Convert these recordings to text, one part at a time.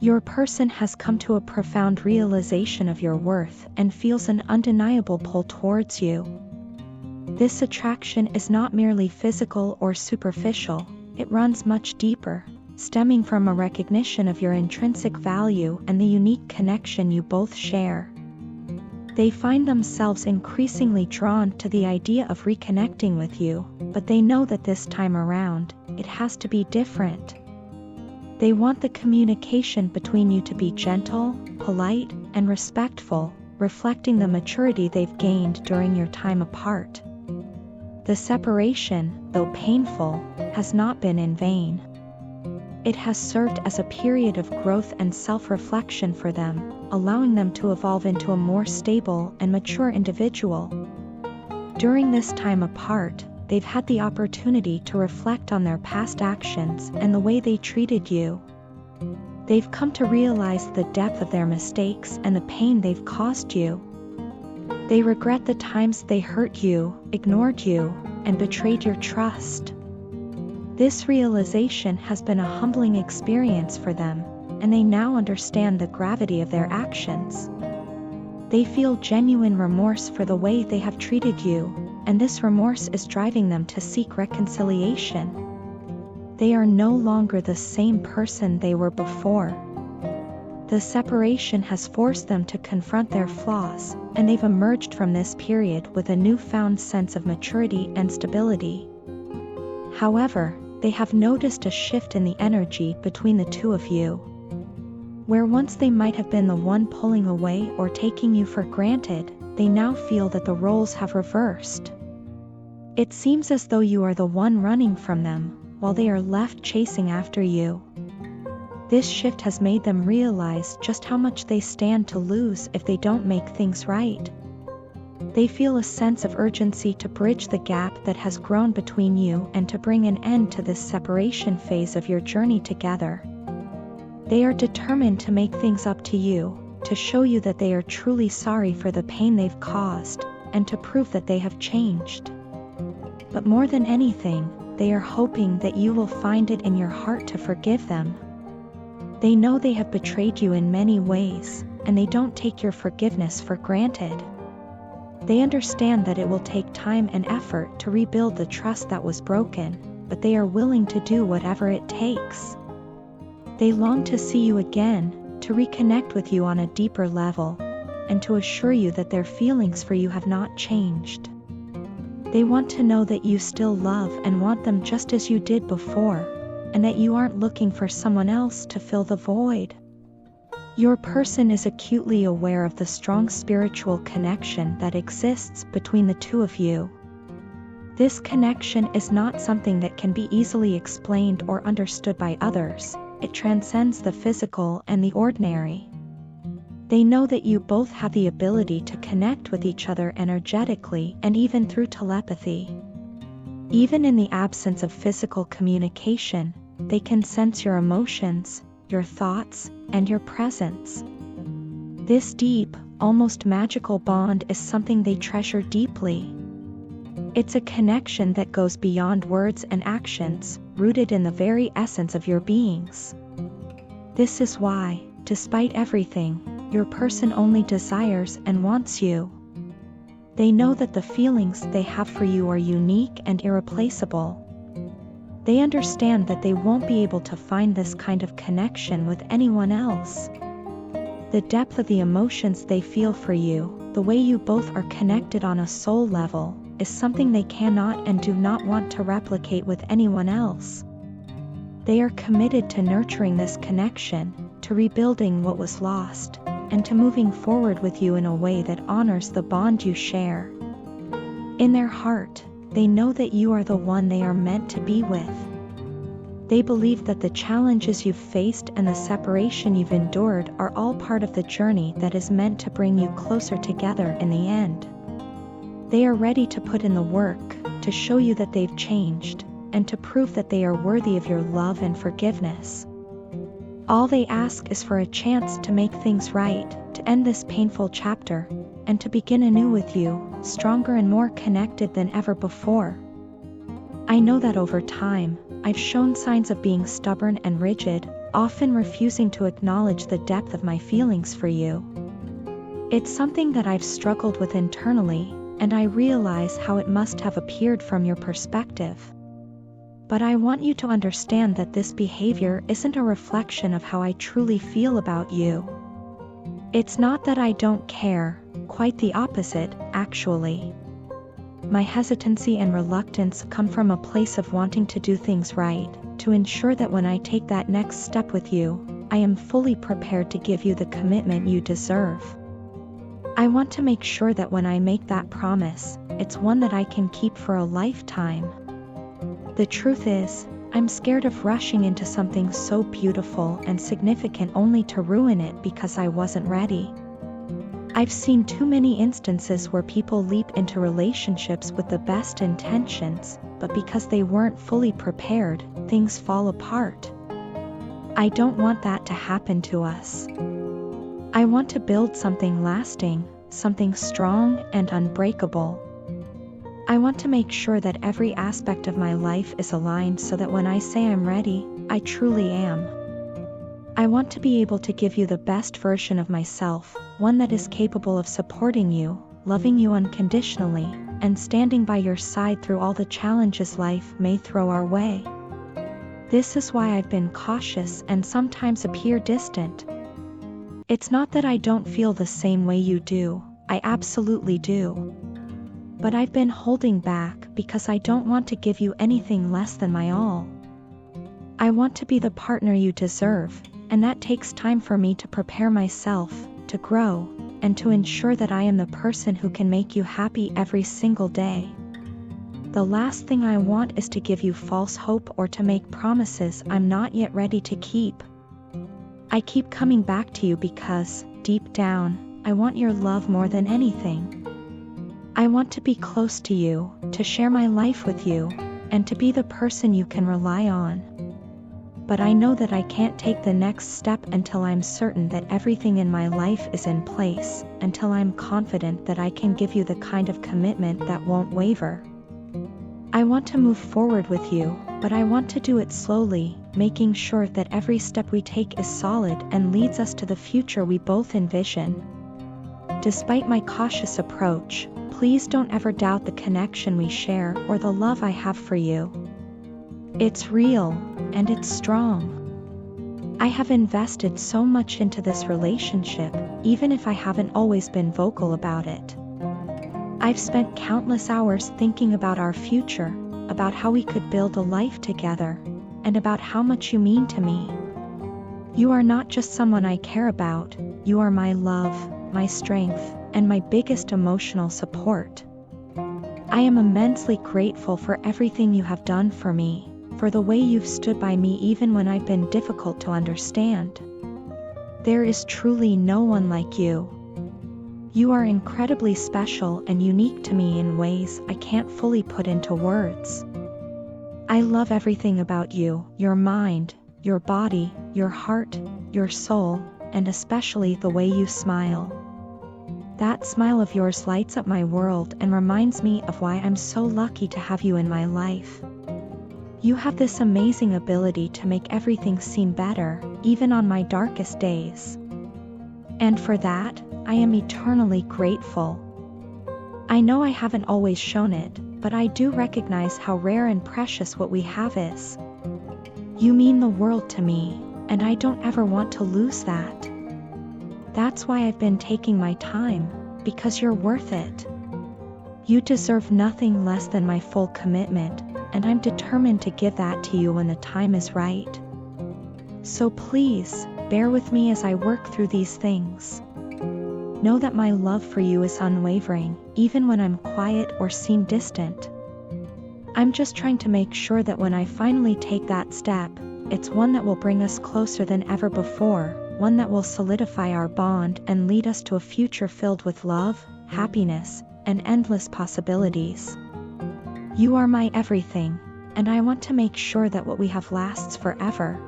Your person has come to a profound realization of your worth and feels an undeniable pull towards you. This attraction is not merely physical or superficial, it runs much deeper, stemming from a recognition of your intrinsic value and the unique connection you both share. They find themselves increasingly drawn to the idea of reconnecting with you, but they know that this time around, it has to be different. They want the communication between you to be gentle, polite, and respectful, reflecting the maturity they've gained during your time apart. The separation, though painful, has not been in vain. It has served as a period of growth and self-reflection for them, allowing them to evolve into a more stable and mature individual. During this time apart, they've had the opportunity to reflect on their past actions and the way they treated you. They've come to realize the depth of their mistakes and the pain they've caused you. They regret the times they hurt you, ignored you, and betrayed your trust. This realization has been a humbling experience for them, and they now understand the gravity of their actions. They feel genuine remorse for the way they have treated you, and this remorse is driving them to seek reconciliation. They are no longer the same person they were before. The separation has forced them to confront their flaws, and they've emerged from this period with a newfound sense of maturity and stability. However, they have noticed a shift in the energy between the two of you. Where once they might have been the one pulling away or taking you for granted, they now feel that the roles have reversed. It seems as though you are the one running from them, while they are left chasing after you. This shift has made them realize just how much they stand to lose if they don't make things right. They feel a sense of urgency to bridge the gap that has grown between you and to bring an end to this separation phase of your journey together. They are determined to make things up to you, to show you that they are truly sorry for the pain they've caused, and to prove that they have changed. But more than anything, they are hoping that you will find it in your heart to forgive them. They know they have betrayed you in many ways, and they don't take your forgiveness for granted. They understand that it will take time and effort to rebuild the trust that was broken, but they are willing to do whatever it takes. They long to see you again, to reconnect with you on a deeper level, and to assure you that their feelings for you have not changed. They want to know that you still love and want them just as you did before, and that you aren't looking for someone else to fill the void. Your person is acutely aware of the strong spiritual connection that exists between the two of you. This connection is not something that can be easily explained or understood by others. It transcends the physical and the ordinary. They know that you both have the ability to connect with each other energetically and even through telepathy. Even in the absence of physical communication, they can sense your emotions, your thoughts, and your presence. This deep, almost magical bond is something they treasure deeply. It's a connection that goes beyond words and actions, rooted in the very essence of your beings. This is why, despite everything, your person only desires and wants you. They know that the feelings they have for you are unique and irreplaceable. They understand that they won't be able to find this kind of connection with anyone else. The depth of the emotions they feel for you, the way you both are connected on a soul level, is something they cannot and do not want to replicate with anyone else. They are committed to nurturing this connection, to rebuilding what was lost, and to moving forward with you in a way that honors the bond you share. In their heart, they know that you are the one they are meant to be with. They believe that the challenges you've faced and the separation you've endured are all part of the journey that is meant to bring you closer together in the end. They are ready to put in the work, to show you that they've changed, and to prove that they are worthy of your love and forgiveness. All they ask is for a chance to make things right, to end this painful chapter, and to begin anew with you, stronger and more connected than ever before. I know that over time, I've shown signs of being stubborn and rigid, often refusing to acknowledge the depth of my feelings for you. It's something that I've struggled with internally, and I realize how it must have appeared from your perspective. But I want you to understand that this behavior isn't a reflection of how I truly feel about you. It's not that I don't care, quite the opposite, actually. My hesitancy and reluctance come from a place of wanting to do things right, to ensure that when I take that next step with you, I am fully prepared to give you the commitment you deserve. I want to make sure that when I make that promise, it's one that I can keep for a lifetime. The truth is, I'm scared of rushing into something so beautiful and significant only to ruin it because I wasn't ready. I've seen too many instances where people leap into relationships with the best intentions, but because they weren't fully prepared, things fall apart. I don't want that to happen to us. I want to build something lasting, something strong and unbreakable. I want to make sure that every aspect of my life is aligned so that when I say I'm ready, I truly am. I want to be able to give you the best version of myself, one that is capable of supporting you, loving you unconditionally, and standing by your side through all the challenges life may throw our way. This is why I've been cautious and sometimes appear distant. It's not that I don't feel the same way you do, I absolutely do. But I've been holding back because I don't want to give you anything less than my all. I want to be the partner you deserve, and that takes time for me to prepare myself, to grow, and to ensure that I am the person who can make you happy every single day. The last thing I want is to give you false hope or to make promises I'm not yet ready to keep. I keep coming back to you because, deep down, I want your love more than anything. I want to be close to you, to share my life with you, and to be the person you can rely on. But I know that I can't take the next step until I'm certain that everything in my life is in place, until I'm confident that I can give you the kind of commitment that won't waver. I want to move forward with you, but I want to do it slowly, making sure that every step we take is solid and leads us to the future we both envision. Despite my cautious approach, please don't ever doubt the connection we share or the love I have for you. It's real, and it's strong. I have invested so much into this relationship, even if I haven't always been vocal about it. I've spent countless hours thinking about our future, about how we could build a life together, and about how much you mean to me. You are not just someone I care about, you are my love, my strength, and my biggest emotional support. I am immensely grateful for everything you have done for me, for the way you've stood by me even when I've been difficult to understand. There is truly no one like you. You are incredibly special and unique to me in ways I can't fully put into words. I love everything about you, your mind, your body, your heart, your soul, and especially the way you smile. That smile of yours lights up my world and reminds me of why I'm so lucky to have you in my life. You have this amazing ability to make everything seem better, even on my darkest days. And for that, I am eternally grateful. I know I haven't always shown it, but I do recognize how rare and precious what we have is. You mean the world to me, and I don't ever want to lose that. That's why I've been taking my time, because you're worth it. You deserve nothing less than my full commitment, and I'm determined to give that to you when the time is right. So please, bear with me as I work through these things. Know that my love for you is unwavering, even when I'm quiet or seem distant. I'm just trying to make sure that when I finally take that step, it's one that will bring us closer than ever before, one that will solidify our bond and lead us to a future filled with love, happiness, and endless possibilities. You are my everything, and I want to make sure that what we have lasts forever.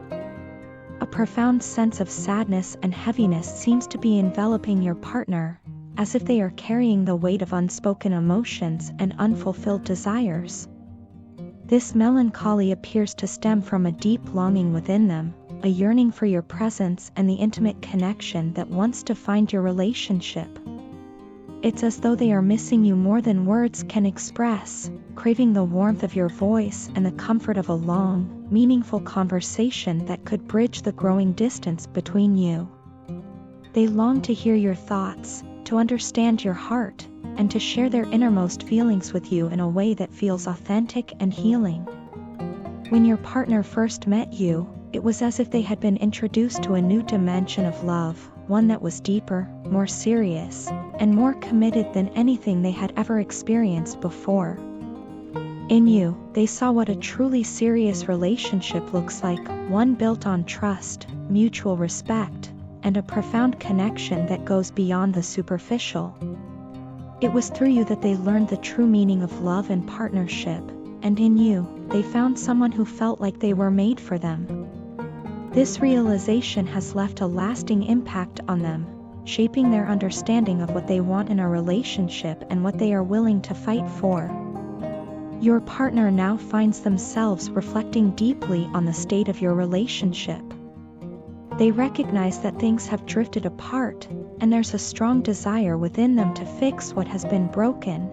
A profound sense of sadness and heaviness seems to be enveloping your partner, as if they are carrying the weight of unspoken emotions and unfulfilled desires. This melancholy appears to stem from a deep longing within them, a yearning for your presence and the intimate connection that once defined your relationship. It's as though they are missing you more than words can express, craving the warmth of your voice and the comfort of a long, meaningful conversation that could bridge the growing distance between you. They long to hear your thoughts, to understand your heart, and to share their innermost feelings with you in a way that feels authentic and healing. When your partner first met you, it was as if they had been introduced to a new dimension of love, one that was deeper, more serious, and more committed than anything they had ever experienced before. In you, they saw what a truly serious relationship looks like, one built on trust, mutual respect, and a profound connection that goes beyond the superficial. It was through you that they learned the true meaning of love and partnership, and in you, they found someone who felt like they were made for them. This realization has left a lasting impact on them, shaping their understanding of what they want in a relationship and what they are willing to fight for. Your partner now finds themselves reflecting deeply on the state of your relationship. They recognize that things have drifted apart, and there's a strong desire within them to fix what has been broken.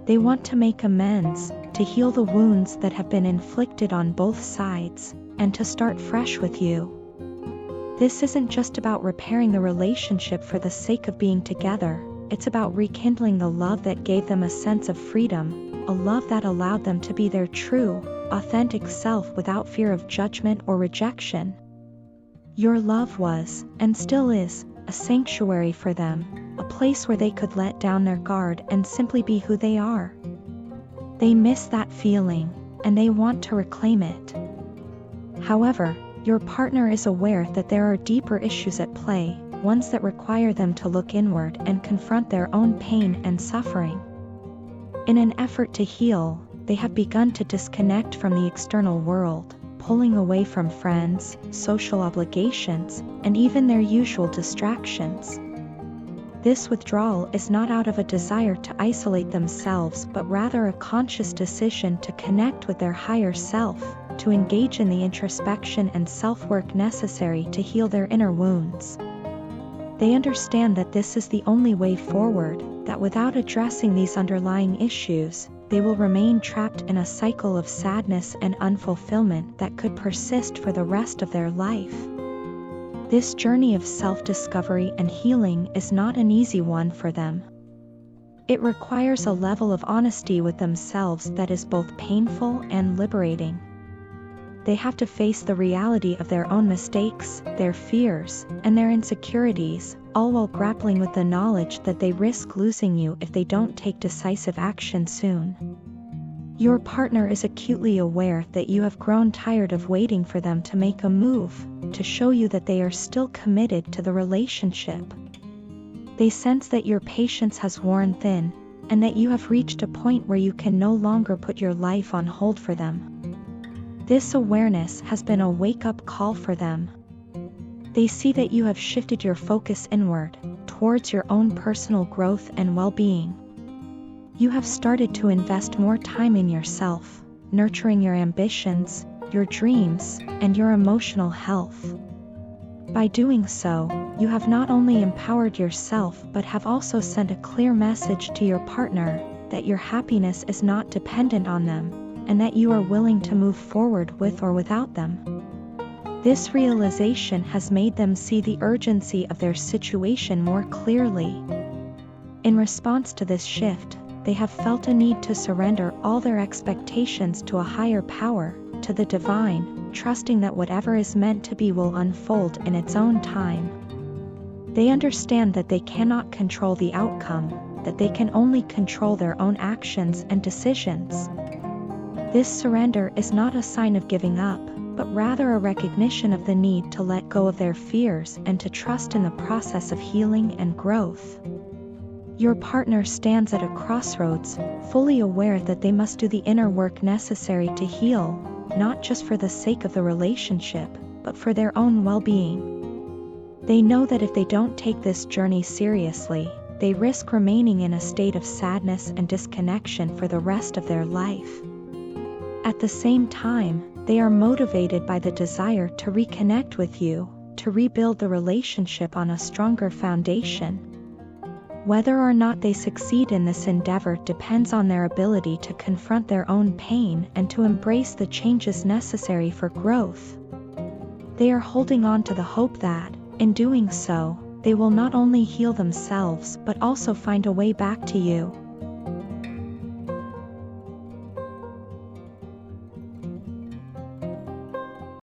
They want to make amends, to heal the wounds that have been inflicted on both sides, and to start fresh with you. This isn't just about repairing the relationship for the sake of being together, it's about rekindling the love that gave them a sense of freedom, a love that allowed them to be their true, authentic self without fear of judgment or rejection. Your love was, and still is, a sanctuary for them, a place where they could let down their guard and simply be who they are. They miss that feeling, and they want to reclaim it. However, your partner is aware that there are deeper issues at play, ones that require them to look inward and confront their own pain and suffering. In an effort to heal, they have begun to disconnect from the external world, pulling away from friends, social obligations, and even their usual distractions. This withdrawal is not out of a desire to isolate themselves but rather a conscious decision to connect with their higher self, to engage in the introspection and self-work necessary to heal their inner wounds. They understand that this is the only way forward, that without addressing these underlying issues, they will remain trapped in a cycle of sadness and unfulfillment that could persist for the rest of their life. This journey of self-discovery and healing is not an easy one for them. It requires a level of honesty with themselves that is both painful and liberating. They have to face the reality of their own mistakes, their fears, and their insecurities, all while grappling with the knowledge that they risk losing you if they don't take decisive action soon. Your partner is acutely aware that you have grown tired of waiting for them to make a move, to show you that they are still committed to the relationship. They sense that your patience has worn thin, and that you have reached a point where you can no longer put your life on hold for them. This awareness has been a wake-up call for them. They see that you have shifted your focus inward, towards your own personal growth and well-being. You have started to invest more time in yourself, nurturing your ambitions, your dreams, and your emotional health. By doing so, you have not only empowered yourself but have also sent a clear message to your partner that your happiness is not dependent on them, and that you are willing to move forward with or without them. This realization has made them see the urgency of their situation more clearly. In response to this shift, they have felt a need to surrender all their expectations to a higher power, to the divine, trusting that whatever is meant to be will unfold in its own time. They understand that they cannot control the outcome, that they can only control their own actions and decisions. This surrender is not a sign of giving up, but rather a recognition of the need to let go of their fears and to trust in the process of healing and growth. Your partner stands at a crossroads, fully aware that they must do the inner work necessary to heal, not just for the sake of the relationship, but for their own well-being. They know that if they don't take this journey seriously, they risk remaining in a state of sadness and disconnection for the rest of their life. At the same time, they are motivated by the desire to reconnect with you, to rebuild the relationship on a stronger foundation. Whether or not they succeed in this endeavor depends on their ability to confront their own pain and to embrace the changes necessary for growth. They are holding on to the hope that, in doing so, they will not only heal themselves but also find a way back to you.